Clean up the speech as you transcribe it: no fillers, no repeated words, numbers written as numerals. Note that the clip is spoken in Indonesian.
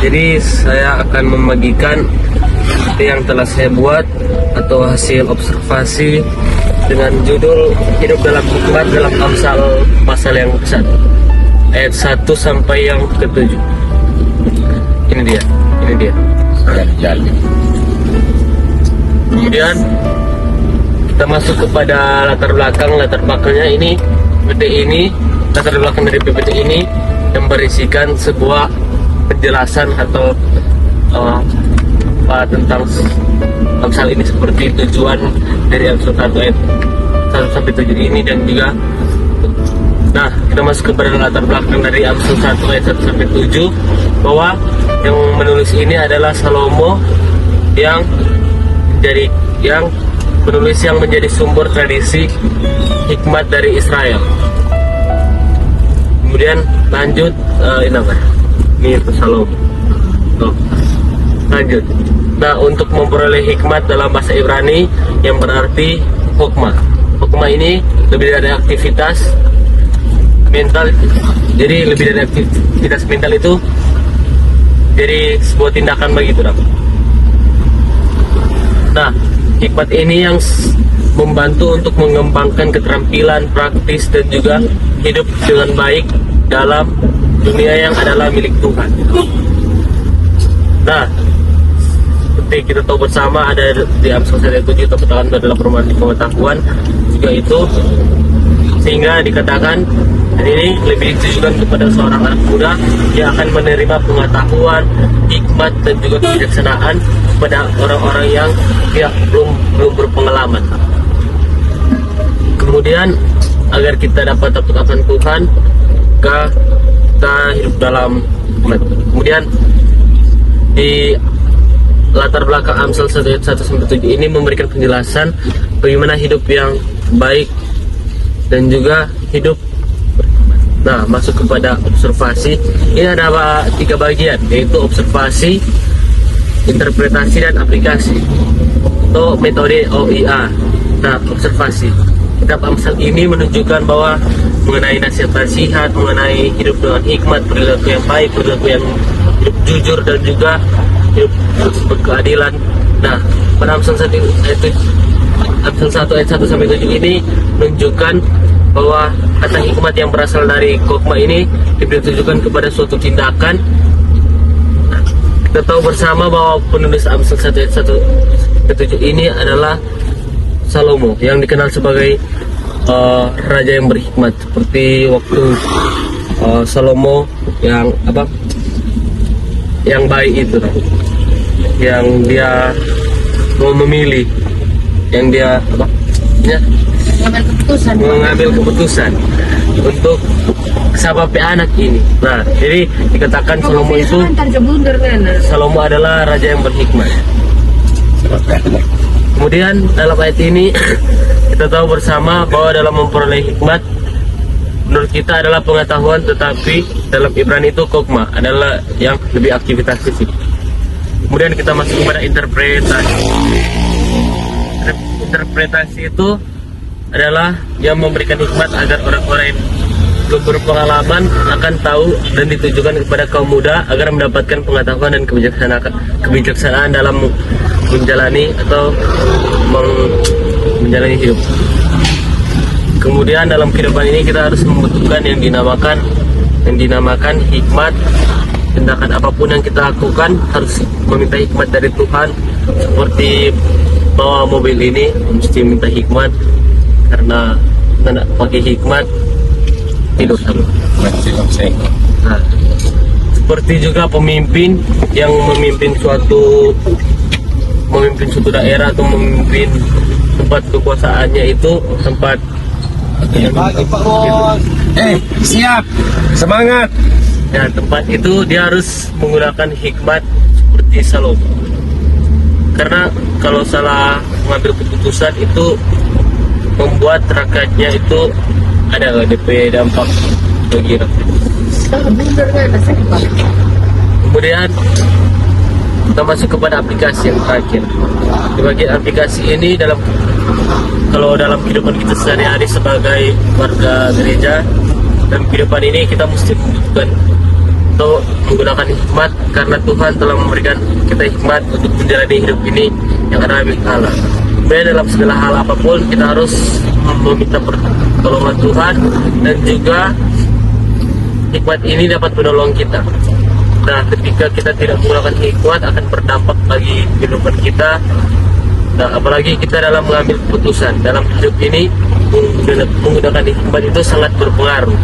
Jadi saya akan membagikan yang telah saya buat atau hasil observasi dengan judul Hidup dalam Hikmat dalam Amsal pasal yang ke-1 ayat 1 sampai yang ke-7. Ini dia. Kemudian kita masuk kepada latar belakangnya. Ini PPT ini, latar belakang dari PPT ini yang berisikan sebuah penjelasan atau tentang Amsal ini, seperti tujuan dari Amsal 1 ayat 1 sampai 7 ini, dan juga kita masuk kepada latar belakang dari Amsal 1 ayat 1 sampai 7, bahwa yang menulis ini adalah Salomo, yang penulis yang menjadi sumber tradisi hikmat dari Israel. Kemudian lanjut, ini itu Salomo. Lanjut. Untuk memperoleh hikmat dalam bahasa Ibrani yang berarti hokmah. Hokmah ini lebih dari aktivitas mental. Jadi lebih dari aktivitas mental itu jadi sebuah tindakan begitu. Hikmat ini yang membantu untuk mengembangkan keterampilan praktis dan juga hidup dengan baik dalam dunia yang adalah milik Tuhan. Seperti kita tahu bersama, ada di Amsal 1:7, pengetahuan adalah perumahan pengetahuan juga itu, sehingga dikatakan ini lebih ditujukan kepada seorang anak muda yang akan menerima pengetahuan, hikmat dan juga kebijaksanaan kepada orang-orang yang belum berpengalaman. Kemudian agar kita dapat takut akan Tuhan, kita hidup dalam hikmat. Kemudian di latar belakang Amsal 1 ayat 1 sampai 7 ini memberikan penjelasan bagaimana hidup yang baik dan juga hidup berhikmat. Masuk kepada observasi. Ini ada 3 bagian, yaitu observasi, interpretasi, dan aplikasi atau metode OIA. Observasi. Kitab Amsal ini menunjukkan bahwa mengenai nasihat-nasihat, mengenai hidup dengan hikmat, perilaku yang baik, perilaku yang hidup jujur, dan juga hidup berkeadilan. Pada Amsal 1 ayat 1 sampai 7 ini menunjukkan bahwa kata hikmat yang berasal dari hokmah ini ditujukan kepada suatu tindakan. Kita tahu bersama bahwa penulis Amsal 1 ayat 1 sampai 7 ini adalah Salomo, yang dikenal sebagai raja yang berhikmat, seperti waktu Salomo yang baik itu, yang dia mau memilih, yang dia mengambil keputusan untuk sabab anak ini. Jadi dikatakan Salomo adalah raja yang berhikmat. Kemudian dalam ayat ini kita tahu bersama bahwa dalam memperoleh hikmat menurut kita adalah pengetahuan, tetapi dalam Ibrani itu hokmah adalah yang lebih aktivitas fisik. Kemudian kita masuk kepada interpretasi. Interpretasi itu adalah yang memberikan hikmat agar orang-orang yang belum berpengalaman akan tahu, dan ditujukan kepada kaum muda agar mendapatkan pengetahuan dan kebijaksanaan dalam menjalani atau menjalani hidup. Kemudian dalam kehidupan ini kita harus membutuhkan yang dinamakan hikmat. Tindakan apapun yang kita lakukan harus meminta hikmat dari Tuhan. Seperti bawa mobil ini mesti minta hikmat, karena kita pakai hikmat hidup. Seperti juga pemimpin yang memimpin suatu daerah atau memimpin tempat kekuasaannya, itu tempat siap, semangat. Tempat itu dia harus menggunakan hikmat seperti Salomo, karena kalau salah mengambil keputusan itu membuat rakyatnya itu ada DP dampak bagi rakyat. Kemudian kita masuk kepada aplikasi yang terakhir. Di bagian aplikasi ini, kalau dalam kehidupan kita sehari-hari sebagai warga gereja, dalam kehidupan ini kita mesti membutuhkan atau menggunakan hikmat, karena Tuhan telah memberikan kita hikmat untuk menjalani hidup ini yang ada milik Allah. Kemudian dalam segala hal apapun kita harus meminta pertolongan Tuhan, dan juga hikmat ini dapat menolong kita. Nah, ketika kita tidak menggunakan hikmat akan berdampak bagi kehidupan kita. Nah, apalagi kita dalam mengambil keputusan dalam hidup ini, menggunakan hikmat itu sangat berpengaruh.